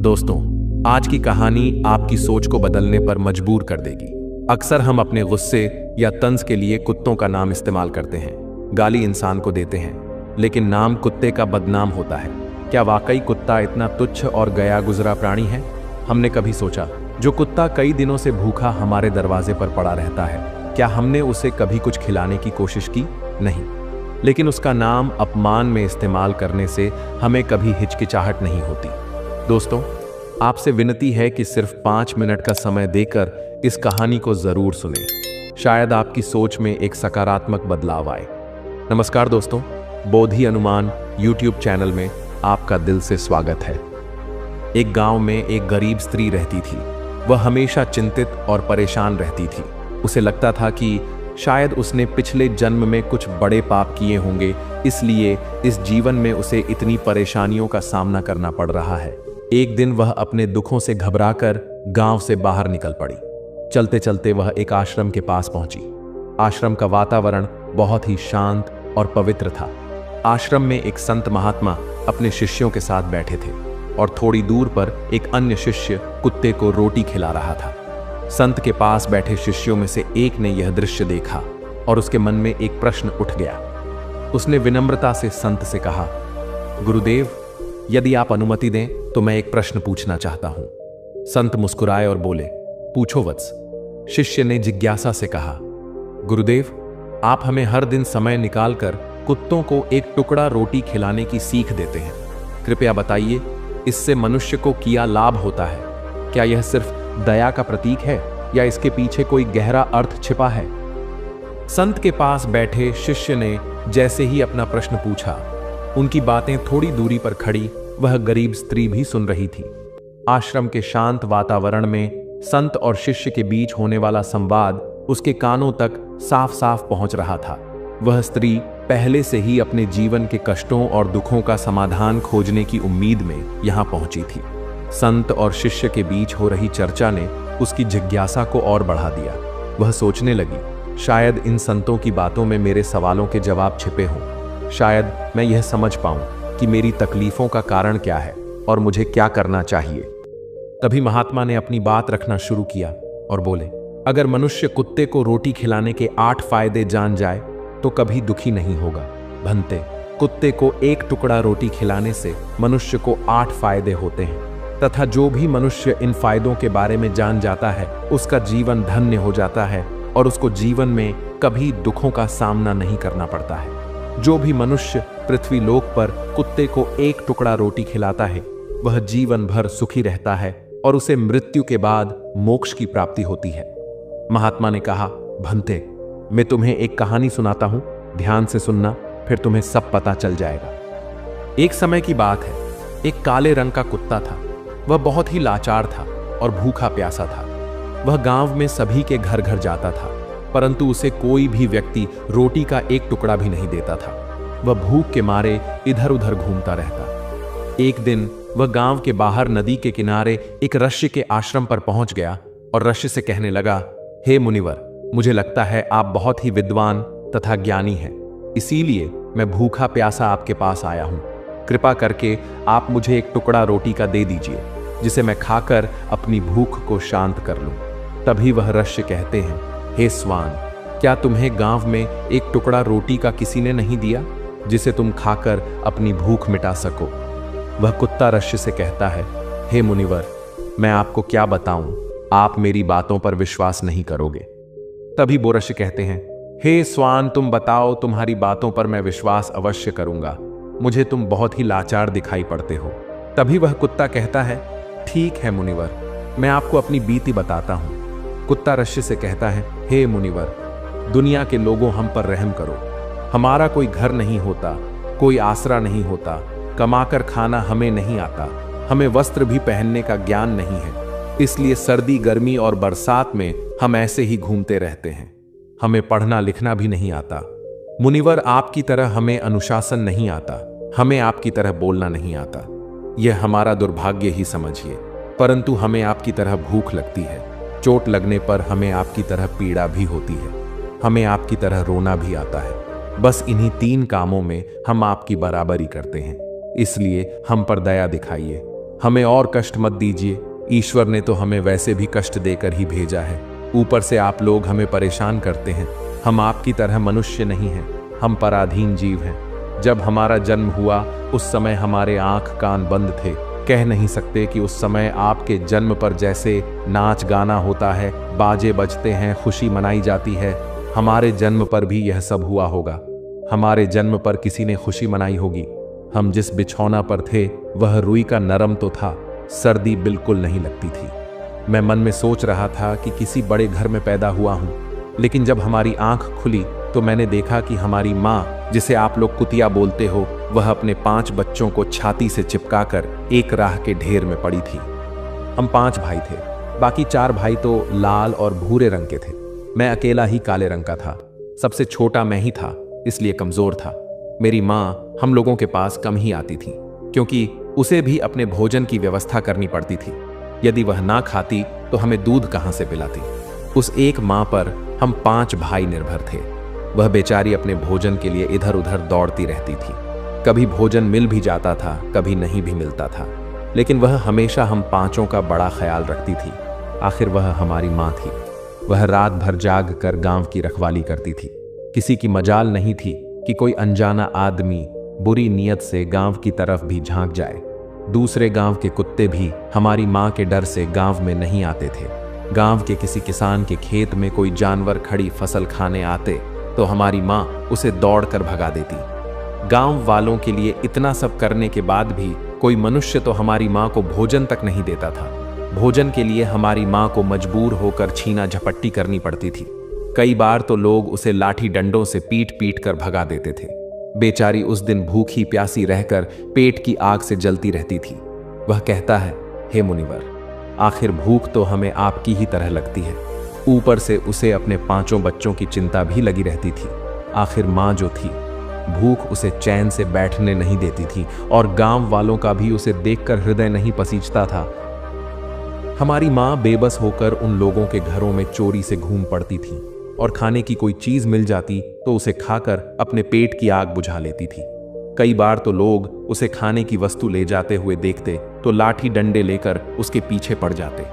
दोस्तों, आज की कहानी आपकी सोच को बदलने पर मजबूर कर देगी। अक्सर हम अपने गुस्से या तंज के लिए कुत्तों का नाम इस्तेमाल करते हैं, गाली इंसान को देते हैं, लेकिन नाम कुत्ते का बदनाम होता है। क्या वाकई कुत्ता इतना तुच्छ और गया गुजरा प्राणी है? हमने कभी सोचा, जो कुत्ता कई दिनों से भूखा हमारे दरवाजे पर पड़ा रहता है, क्या हमने उसे कभी कुछ खिलाने की कोशिश की? नहीं। लेकिन उसका नाम अपमान में इस्तेमाल करने से हमें कभी हिचकिचाहट नहीं होती। दोस्तों, आपसे विनती है कि सिर्फ 5 मिनट का समय देकर इस कहानी को जरूर सुनें। शायद आपकी सोच में एक सकारात्मक बदलाव आए। नमस्कार दोस्तों, बोधि अनुमान YouTube चैनल में आपका दिल से स्वागत है। एक गांव में एक गरीब स्त्री रहती थी। वह हमेशा चिंतित और परेशान रहती थी। उसे लगता था कि शायद उसने पिछले जन्म में कुछ बड़े पाप किए होंगे, इसलिए इस जीवन में उसे इतनी परेशानियों का सामना करना पड़ रहा है। एक दिन वह अपने दुखों से घबराकर गांव से बाहर निकल पड़ी। चलते चलते वह एक आश्रम के पास पहुंची। आश्रम का वातावरण बहुत ही शांत और पवित्र था। आश्रम में एक संत महात्मा अपने शिष्यों के साथ बैठे थे और थोड़ी दूर पर एक अन्य शिष्य कुत्ते को रोटी खिला रहा था। संत के पास बैठे शिष्यों में से एक ने यह दृश्य देखा और उसके मन में एक प्रश्न उठ गया। उसने विनम्रता से संत से कहा, गुरुदेव, यदि आप अनुमति दें तो मैं एक प्रश्न पूछना चाहता हूं। संत मुस्कुराए और बोले, पूछो वत्स। शिष्य ने जिज्ञासा से कहा, गुरुदेव, आप हमें हर दिन समय निकालकर कुत्तों को एक टुकड़ा रोटी खिलाने की सीख देते हैं। कृपया बताइए, इससे मनुष्य को क्या लाभ होता है? क्या यह सिर्फ दया का प्रतीक है या इसके पीछे कोई गहरा अर्थ छिपा है? संत के पास बैठे शिष्य ने जैसे ही अपना प्रश्न पूछा, उनकी बातें थोड़ी दूरी पर खड़ी वह गरीब स्त्री भी सुन रही थी। आश्रम के शांत वातावरण में संत और शिष्य के बीच होने वाला संवाद उसके कानों तक साफ साफ पहुंच रहा था। वह स्त्री पहले से ही अपने जीवन के कष्टों और दुखों का समाधान खोजने की उम्मीद में यहां पहुंची थी। संत और शिष्य के बीच हो रही चर्चा ने उसकी जिज्ञासा को और बढ़ा दिया। वह सोचने लगी, शायद इन संतों की बातों में मेरे सवालों के जवाब छिपे हों। शायद मैं यह समझ पाऊं कि मेरी तकलीफों का कारण क्या है और मुझे क्या करना चाहिए। तभी महात्मा ने अपनी बात रखना शुरू किया और बोले, अगर मनुष्य कुत्ते को रोटी खिलाने के 8 फायदे जान जाए तो कभी दुखी नहीं होगा। भंते, कुत्ते को एक टुकड़ा रोटी खिलाने से मनुष्य को 8 फायदे होते हैं, तथा जो भी मनुष्य इन फायदों के बारे में जान जाता है उसका जीवन धन्य हो जाता है और उसको जीवन में कभी दुखों का सामना नहीं करना पड़ता है। जो भी मनुष्य पृथ्वी लोक पर कुत्ते को एक टुकड़ा रोटी खिलाता है वह जीवन भर सुखी रहता है और उसे मृत्यु के बाद मोक्ष की प्राप्ति होती है। महात्मा ने कहा, भंते, मैं तुम्हें एक कहानी सुनाता हूं, ध्यान से सुनना, फिर तुम्हें सब पता चल जाएगा। एक समय की बात है, एक काले रंग का कुत्ता था। वह बहुत ही लाचार था और भूखा प्यासा था। वह गांव में सभी के घर घर जाता था, परंतु उसे कोई भी व्यक्ति रोटी का एक टुकड़ा भी नहीं देता था। वह भूख के मारे इधर उधर घूमता रहता। एक दिन वह गांव के बाहर नदी के किनारे एक ऋषि के आश्रम पर पहुंच गया और ऋषि से कहने लगा, हे मुनिवर, मुझे लगता है आप बहुत ही विद्वान तथा ज्ञानी हैं, इसीलिए मैं भूखा प्यासा आपके पास आया हूं। कृपा करके आप मुझे एक टुकड़ा रोटी का दे दीजिए, जिसे मैं खाकर अपनी भूख को शांत कर लूं। तभी वह ऋषि कहते हैं, हे स्वान, क्या तुम्हें गांव में एक टुकड़ा रोटी का किसी ने नहीं दिया जिसे तुम खाकर अपनी भूख मिटा सको? वह कुत्ता ऋषि से कहता है, हे मुनिवर, मैं आपको क्या बताऊं, आप मेरी बातों पर विश्वास नहीं करोगे। तभी वो ऋषि कहते हैं, हे स्वान, तुम बताओ, तुम्हारी बातों पर मैं विश्वास अवश्य करूंगा। मुझे तुम बहुत ही लाचार दिखाई पड़ते हो। तभी वह कुत्ता कहता है, ठीक है मुनिवर, मैं आपको अपनी बीती बताता हूं। कुत्ता ऋषि से कहता है, हे मुनिवर, दुनिया के लोगों, हम पर रहम करो। हमारा कोई घर नहीं होता, कोई आसरा नहीं होता, कमाकर खाना हमें नहीं आता, हमें वस्त्र भी पहनने का ज्ञान नहीं है, इसलिए सर्दी, गर्मी और बरसात में हम ऐसे ही घूमते रहते हैं। हमें पढ़ना लिखना भी नहीं आता। मुनिवर, आपकी तरह हमें अनुशासन नहीं आता, हमें आपकी तरह बोलना नहीं आता। यह हमारा दुर्भाग्य ही समझिए, परंतु हमें आपकी तरह भूख लगती है। चोट लगने पर हमें आपकी तरह पीड़ा भी होती है। हमें आपकी तरह रोना भी आता है। बस इन्हीं 3 कामों में हम आपकी बराबरी करते हैं, इसलिए हम पर दया दिखाइए। हमें और कष्ट मत दीजिए, ईश्वर ने तो हमें वैसे भी कष्ट देकर ही भेजा है, ऊपर से आप लोग हमें परेशान करते हैं। हम आपकी तरह मनुष्य नहीं हैं, हम पराधीन जीव हैं। जब हमारा जन्म हुआ उस समय हमारे आंख कान बंद थे, कह नहीं सकते कि उस समय आपके जन्म पर जैसे नाच गाना होता है, बाजे बजते हैं, खुशी मनाई जाती है, हमारे जन्म पर भी यह सब हुआ होगा। हमारे जन्म पर किसी ने खुशी मनाई होगी। हम जिस बिछौना पर थे वह रुई का नरम तो था, सर्दी बिल्कुल नहीं लगती थी। मैं मन में सोच रहा था कि किसी बड़े घर में पैदा हुआ हूं, लेकिन जब हमारी आंख खुली तो मैंने देखा कि हमारी माँ, जिसे आप लोग कुतिया बोलते हो, वह अपने 5 बच्चों को छाती से चिपकाकर एक राह के ढेर में पड़ी थी। हम 5 भाई थे, बाकी 4 भाई तो लाल और भूरे रंग के थे। मैं अकेला ही काले रंग का था। सबसे छोटा मैं ही था, इसलिए कमजोर था। मेरी माँ हम लोगों के पास कम ही आती थी, क्योंकि उसे भी अपने भोजन की व्यवस्था करनी पड़ती थी। यदि वह ना खाती तो हमें दूध कहाँ से पिलाती। उस एक माँ पर हम 5 भाई निर्भर थे। वह बेचारी अपने भोजन के लिए इधर उधर दौड़ती रहती थी। कभी भोजन मिल भी जाता था, कभी नहीं भी मिलता था, लेकिन वह हमेशा हम 5 का बड़ा ख्याल रखती थी। आखिर वह हमारी माँ थी। वह रात भर जाग कर गांव की रखवाली करती थी। किसी की मजाल नहीं थी कि कोई अनजाना आदमी बुरी नीयत से गांव की तरफ भी झांक जाए। दूसरे गांव के कुत्ते भी हमारी माँ के डर से गांव में नहीं आते थे। गांव के किसी किसान के खेत में कोई जानवर खड़ी फसल खाने आते तो हमारी माँ उसे दौड़कर भगा देती। गांव वालों के लिए इतना सब करने के बाद भी कोई मनुष्य तो हमारी माँ को भोजन तक नहीं देता था। भोजन के लिए हमारी माँ को मजबूर होकर छीना झपट्टी करनी पड़ती थी। कई बार तो लोग उसे लाठी डंडों से पीट पीट कर भगा देते थे। बेचारी उस दिन भूखी प्यासी रहकर पेट की आग से जलती रहती थी। वह कहता है, हे मुनिवर, आखिर भूख तो हमें आपकी ही तरह लगती है। ऊपर से उसे अपने 5 बच्चों की चिंता भी लगी रहती थी। आखिर माँ जो थी, भूख उसे चैन से बैठने नहीं देती थी और गांव वालों का भी उसे देखकर हृदय नहीं पसीजता था। हमारी माँ बेबस होकर उन लोगों के घरों में चोरी से घूम पड़ती थी और खाने की कोई चीज मिल जाती तो उसे खाकर अपने पेट की आग बुझा लेती थी। कई बार तो लोग उसे खाने की वस्तु ले जाते हुए देखते तो लाठी डंडे लेकर उसके पीछे पड़ जाते।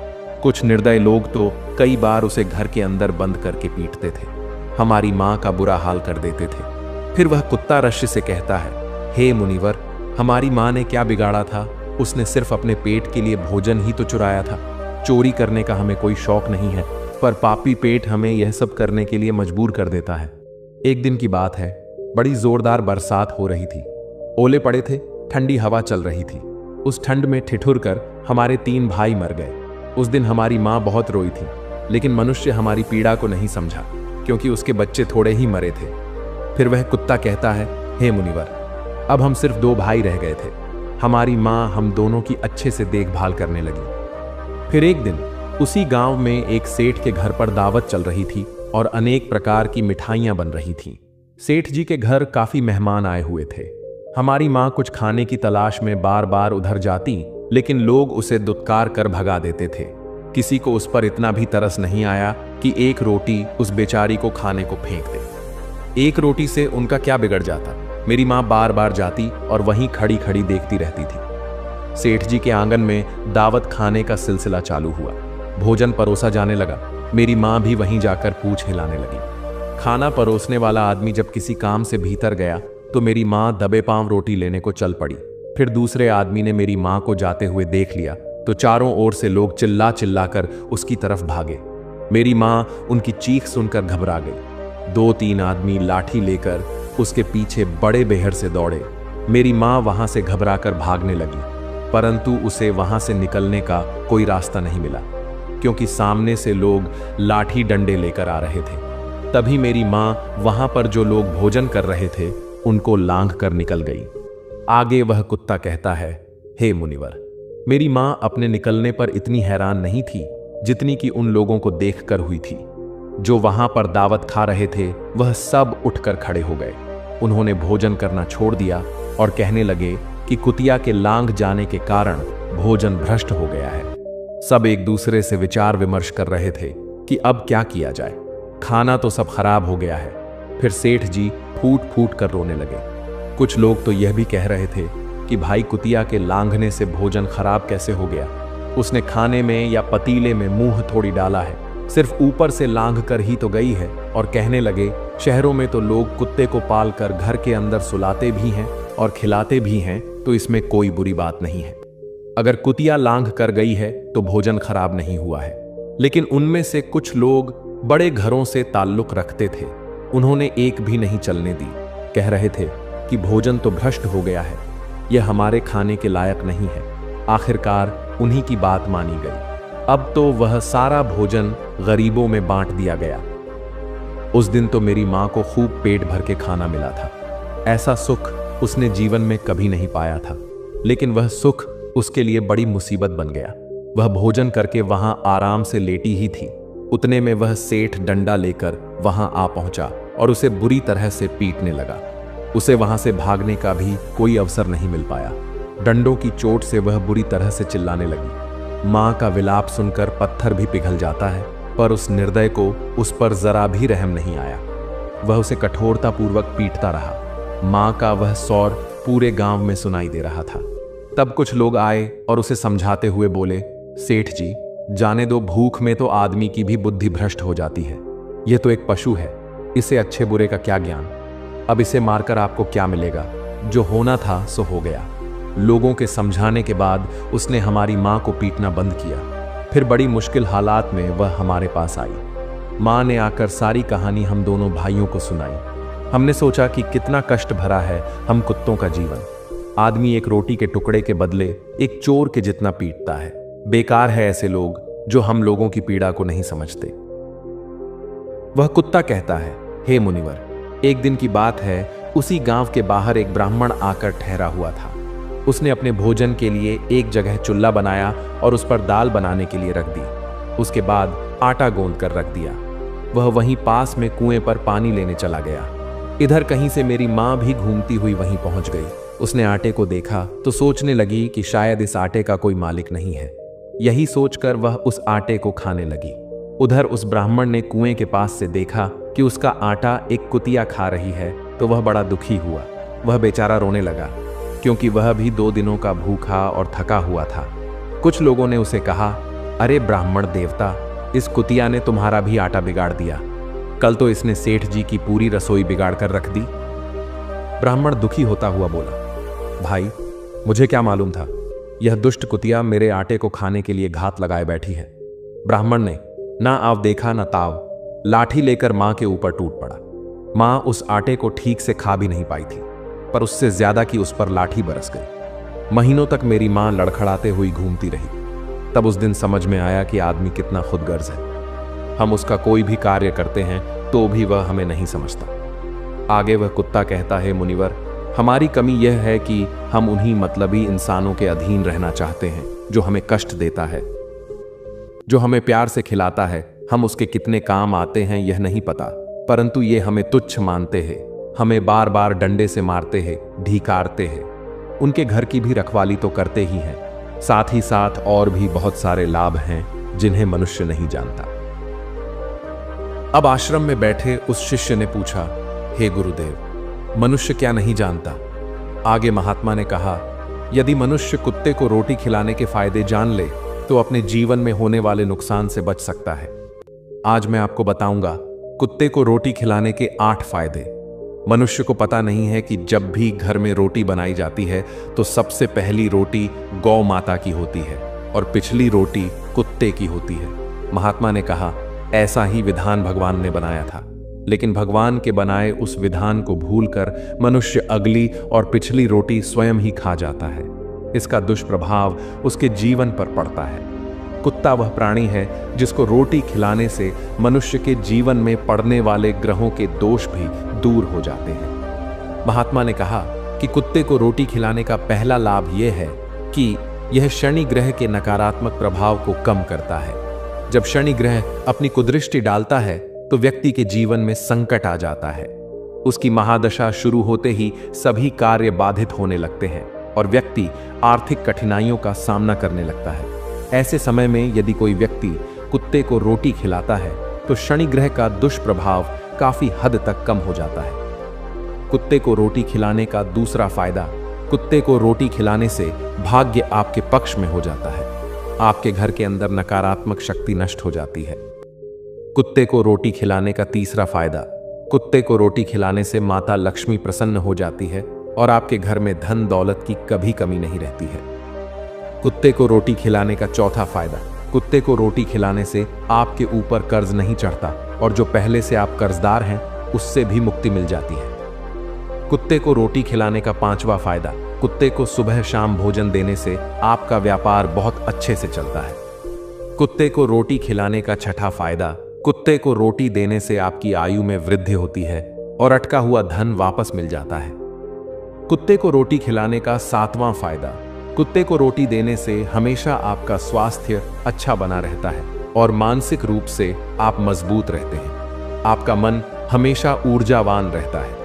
कुछ निर्दय लोग तो कई बार उसे घर के अंदर बंद करके पीटते थे। हमारी माँ का बुरा हाल कर देते थे। फिर वह कुत्ता रश्य से कहता है, हे मुनिवर, हमारी माँ ने क्या बिगाड़ा था? उसने सिर्फ अपने पेट के लिए भोजन ही तो चुराया था। चोरी करने का हमें कोई शौक नहीं है, पर पापी पेट हमें यह सब करने के लिए मजबूर कर देता है। एक दिन की बात है, बड़ी जोरदार बरसात हो रही थी। ओले पड़े थे, ठंडी हवा चल रही थी। उस ठंड में ठिठुर कर हमारे 3 भाई मर गए। उस दिन हमारी माँ बहुत रोई थी, लेकिन मनुष्य हमारी पीड़ा को नहीं समझा, क्योंकि उसके बच्चे थोड़े ही मरे थे। फिर वह कुत्ता कहता है, हे मुनिवर, अब हम सिर्फ 2 भाई रह गए थे। हमारी माँ हम दोनों की अच्छे से देखभाल करने लगी। फिर एक दिन उसी गांव में एक सेठ के घर पर दावत चल रही थी और अनेक प्रकार की मिठाइयां बन रही थीं। सेठ जी के घर काफी मेहमान आए हुए थे। हमारी माँ कुछ खाने की तलाश में बार बार उधर जाती, लेकिन लोग उसे दुत्कार कर भगा देते थे। किसी को उस पर इतना भी तरस नहीं आया कि एक रोटी उस बेचारी को खाने को फेंक दे। एक रोटी से उनका क्या बिगड़ जाता? मेरी माँ बार बार जाती और वहीं खड़ी खड़ी देखती रहती थी। सेठ जी के आंगन में दावत खाने का सिलसिला चालू हुआ। भोजन परोसा जाने लगा। मेरी माँ भी वहीं जाकर पूंछ हिलाने लगी। खाना परोसने वाला आदमी जब किसी काम से भीतर गया तो मेरी माँ दबे पांव रोटी लेने को चल पड़ी। फिर दूसरे आदमी ने मेरी माँ को जाते हुए देख लिया तो चारों ओर से लोग चिल्ला चिल्ला कर उसकी तरफ भागे। मेरी माँ उनकी चीख सुनकर घबरा गई। 2-3 आदमी लाठी लेकर उसके पीछे बड़े बेहर से दौड़े। मेरी माँ वहां से घबराकर भागने लगी, परंतु उसे वहां से निकलने का कोई रास्ता नहीं मिला, क्योंकि सामने से लोग लाठी डंडे लेकर आ रहे थे। तभी मेरी माँ वहां पर जो लोग भोजन कर रहे थे उनको लांघ कर निकल गई। आगे वह कुत्ता कहता है, हे मुनिवर, मेरी माँ अपने निकलने पर इतनी हैरान नहीं थी जितनी कि उन लोगों को देखकर हुई थी। जो वहां पर दावत खा रहे थे वह सब उठकर खड़े हो गए। उन्होंने भोजन करना छोड़ दिया और कहने लगे कि कुतिया के लांघ जाने के कारण भोजन भ्रष्ट हो गया है। सब एक दूसरे से विचार विमर्श कर रहे थे कि अब क्या किया जाए। खाना तो सब खराब हो गया है। फिर सेठ जी फूट फूट कर रोने लगे। कुछ लोग तो यह भी कह रहे थे कि भाई कुतिया के लांघने से भोजन खराब कैसे हो गया। उसने खाने में या पतीले में मुंह थोड़ी डाला है, सिर्फ ऊपर से लांघ कर ही तो गई है। और कहने लगे, शहरों में तो लोग कुत्ते को पाल कर घर के अंदर सुलाते भी हैं और खिलाते भी हैं, तो इसमें कोई बुरी बात नहीं है। अगर कुतिया लांघ कर गई है तो भोजन खराब नहीं हुआ है। लेकिन उनमें से कुछ लोग बड़े घरों से ताल्लुक रखते थे, उन्होंने एक भी नहीं चलने दी। कह रहे थे कि भोजन तो भ्रष्ट हो गया है, यह हमारे खाने के लायक नहीं है। आखिरकार उन्हीं की बात मानी गई। अब तो वह सारा भोजन गरीबों में बांट दिया गया। उस दिन तो मेरी मां को खूब पेट भर के खाना मिला था। ऐसा सुख उसने जीवन में कभी नहीं पाया था, लेकिन वह सुख उसके लिए बड़ी मुसीबत बन गया। वह भोजन करके वहां आराम से लेटी ही थी, उतने में वह सेठ डंडा लेकर वहां आ पहुंचा और उसे बुरी तरह से पीटने लगा। उसे वहां से भागने का भी कोई अवसर नहीं मिल पाया। डंडों की चोट से वह बुरी तरह से चिल्लाने लगी। मां का विलाप सुनकर पत्थर भी पिघल जाता है, पर उस निर्दय को उस पर जरा भी रहम नहीं आया। वह उसे कठोरतापूर्वक पीटता रहा। मां का वह सौर पूरे गांव में सुनाई दे रहा था। तब कुछ लोग आए और उसे समझाते हुए बोले, सेठ जी, जाने दो, भूख में तो आदमी की भी बुद्धि भ्रष्ट हो जाती है। यह तो एक पशु है, इसे अच्छे बुरे का क्या ज्ञान। अब इसे मारकर आपको क्या मिलेगा? जो होना था सो हो गया। लोगों के समझाने के बाद उसने हमारी मां को पीटना बंद किया। फिर बड़ी मुश्किल हालात में वह हमारे पास आई। मां ने आकर सारी कहानी हम दोनों भाइयों को सुनाई। हमने सोचा कि कितना कष्ट भरा है हम कुत्तों का जीवन। आदमी एक रोटी के टुकड़े के बदले एक चोर के जितना पीटता है। बेकार है ऐसे लोग जो हम लोगों की पीड़ा को नहीं समझते। वह कुत्ता कहता है, हे मुनिवर, एक दिन की बात है, उसी गांव के बाहर एक ब्राह्मण आकर ठहरा हुआ था। उसने अपने भोजन के लिए एक जगह चुल्ला बनाया और उस पर दाल बनाने के लिए रख दी। उसके बाद आटा गूंद कर रख दिया। वह वहीं पास में कुएं पर पानी लेने चला गया। इधर कहीं से मेरी मां भी घूमती हुई वहीं पहुंच गई। उसने आटे को देखा तो सोचने लगी कि शायद इस आटे का कोई मालिक नहीं है। यही सोचकर वह उस आटे को खाने लगी। उधर उस ब्राह्मण ने कुएं के पास से देखा कि उसका आटा एक कुतिया खा रही है, तो वह बड़ा दुखी हुआ। वह बेचारा रोने लगा, क्योंकि वह भी 2 दिनों का भूखा और थका हुआ था। कुछ लोगों ने उसे कहा, अरे ब्राह्मण देवता, इस कुतिया ने तुम्हारा भी आटा बिगाड़ दिया। कल तो इसने सेठ जी की पूरी रसोई बिगाड़ कर रख दी। ब्राह्मण दुखी होता हुआ बोला, भाई, मुझे क्या मालूम था, यह दुष्ट कुतिया मेरे आटे को खाने के लिए घात लगाए बैठी है। ब्राह्मण ने ना आव देखा ना ताव, लाठी लेकर मां के ऊपर टूट पड़ा। मां उस आटे को ठीक से खा भी नहीं पाई थी, पर उससे ज्यादा की उस पर लाठी बरस गई। महीनों तक मेरी मां लड़खड़ाते हुई घूमती रही। तब उस दिन समझ में आया कि आदमी कितना खुदगर्ज है। हम उसका कोई भी कार्य करते हैं तो भी वह हमें नहीं समझता। आगे वह कुत्ता कहता है, मुनिवर, हमारी कमी यह है कि हम उन्हीं मतलबी इंसानों के अधीन रहना चाहते हैं जो हमें कष्ट देता है। जो हमें प्यार से खिलाता है, हम उसके कितने काम आते हैं यह नहीं पता, परंतु ये हमें तुच्छ मानते हैं, हमें बार बार डंडे से मारते हैं, ढीकारते हैं। उनके घर की भी रखवाली तो करते ही हैं, साथ ही साथ और भी बहुत सारे लाभ हैं जिन्हें मनुष्य नहीं जानता। अब आश्रम में बैठे उस शिष्य ने पूछा, हे गुरुदेव, मनुष्य क्या नहीं जानता? आगे महात्मा ने कहा, यदि मनुष्य कुत्ते को रोटी खिलाने के फायदे जान ले तो अपने जीवन में होने वाले नुकसान से बच सकता है। आज मैं आपको बताऊंगा कुत्ते को रोटी खिलाने के 8 फायदे। मनुष्य को पता नहीं है कि जब भी घर में रोटी बनाई जाती है तो सबसे पहली रोटी गौ माता की होती है और पिछली रोटी कुत्ते की होती है। महात्मा ने कहा, ऐसा ही विधान भगवान ने बनाया था, लेकिन भगवान के बनाए उस विधान को भूलकर मनुष्य अगली और पिछली रोटी स्वयं ही खा जाता है। इसका दुष्प्रभाव उसके जीवन पर पड़ता है। कुत्ता वह प्राणी है जिसको रोटी खिलाने से मनुष्य के जीवन में पड़ने वाले ग्रहों के दोष भी दूर हो जाते हैं। महात्मा ने कहा कि कुत्ते को रोटी खिलाने का पहला लाभ यह है कि यह शनि ग्रह के नकारात्मक प्रभाव को कम करता है। जब शनि ग्रह अपनी कुदृष्टि डालता है तो व्यक्ति के जीवन में संकट आ जाता है। उसकी महादशा शुरू होते ही सभी कार्य बाधित होने लगते हैं और व्यक्ति आर्थिक कठिनाइयों का सामना करने लगता है। ऐसे समय में यदि कोई व्यक्ति कुत्ते को रोटी खिलाता है तो शनि ग्रह का दुष्प्रभाव काफी हद तक कम हो जाता है। कुत्ते को रोटी खिलाने का दूसरा फायदा कुत्ते को रोटी खिलाने से भाग्य आपके पक्ष में हो जाता है। आपके घर के अंदर नकारात्मक शक्ति नष्ट हो जाती है। कुत्ते को रोटी खिलाने का तीसरा फायदा, कुत्ते को रोटी खिलाने से माता लक्ष्मी प्रसन्न हो जाती है और आपके घर में धन दौलत की कभी कमी नहीं रहती है। कुत्ते को रोटी खिलाने का चौथा फायदा, कुत्ते को रोटी खिलाने से आपके ऊपर कर्ज नहीं चढ़ता और जो पहले से आप कर्जदार हैं उससे भी मुक्ति मिल जाती है। कुत्ते को रोटी खिलाने का पांचवा फायदा, कुत्ते को सुबह शाम भोजन देने से आपका व्यापार बहुत अच्छे से चलता है। कुत्ते को रोटी खिलाने का छठा फायदा, कुत्ते को रोटी देने से आपकी आयु में वृद्धि होती है और अटका हुआ धन वापस मिल जाता है। कुत्ते को रोटी खिलाने का सातवां फायदा, कुत्ते को रोटी देने से हमेशा आपका स्वास्थ्य अच्छा बना रहता है और मानसिक रूप से आप मजबूत रहते हैं। आपका मन हमेशा ऊर्जावान रहता है।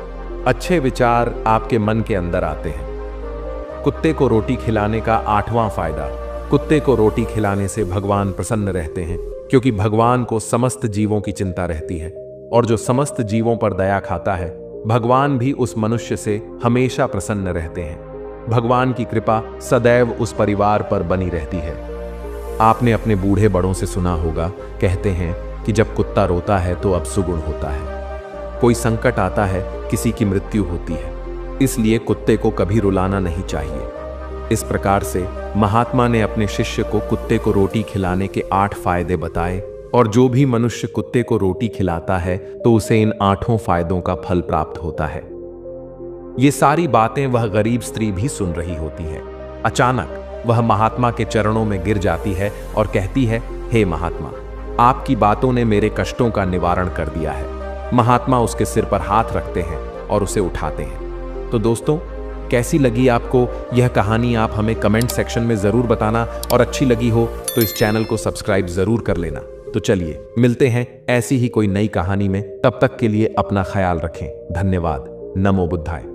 अच्छे विचार आपके मन के अंदर आते हैं। कुत्ते को रोटी खिलाने का आठवां फायदा, कुत्ते को रोटी खिलाने से भगवान प्रसन्न रहते हैं क्योंकि भगवान को समस्त जीवों की चिंता रहती है और जो समस्त जीवों पर दया खाता है भगवान भी उस मनुष्य से हमेशा प्रसन्न रहते हैं। भगवान की कृपा सदैव उस परिवार पर बनी रहती है। आपने अपने बूढ़े बड़ों से सुना होगा, कहते हैं कि जब कुत्ता रोता है तो अब सुगुण होता है। कोई संकट आता है, किसी की मृत्यु होती है, इसलिए कुत्ते को कभी रुलाना नहीं चाहिए। इस प्रकार से महात्मा ने अपने शिष्य को कुत्ते को रोटी खिलाने के 8 फायदे बताए और जो भी मनुष्य कुत्ते को रोटी खिलाता है तो उसे इन 8 फायदों का फल प्राप्त होता है। ये सारी बातें वह गरीब स्त्री भी सुन रही होती है। अचानक वह महात्मा के चरणों में गिर जाती है और कहती है, हे महात्मा, आपकी बातों ने मेरे कष्टों का निवारण कर दिया है। महात्मा उसके सिर पर हाथ रखते हैं और उसे उठाते हैं। तो दोस्तों, कैसी लगी आपको यह कहानी, आप हमें कमेंट सेक्शन में जरूर बताना और अच्छी लगी हो तो इस चैनल को सब्सक्राइब जरूर कर लेना। तो चलिए मिलते हैं ऐसी ही कोई नई कहानी में, तब तक के लिए अपना ख्याल रखें। धन्यवाद। नमो बुद्धाय।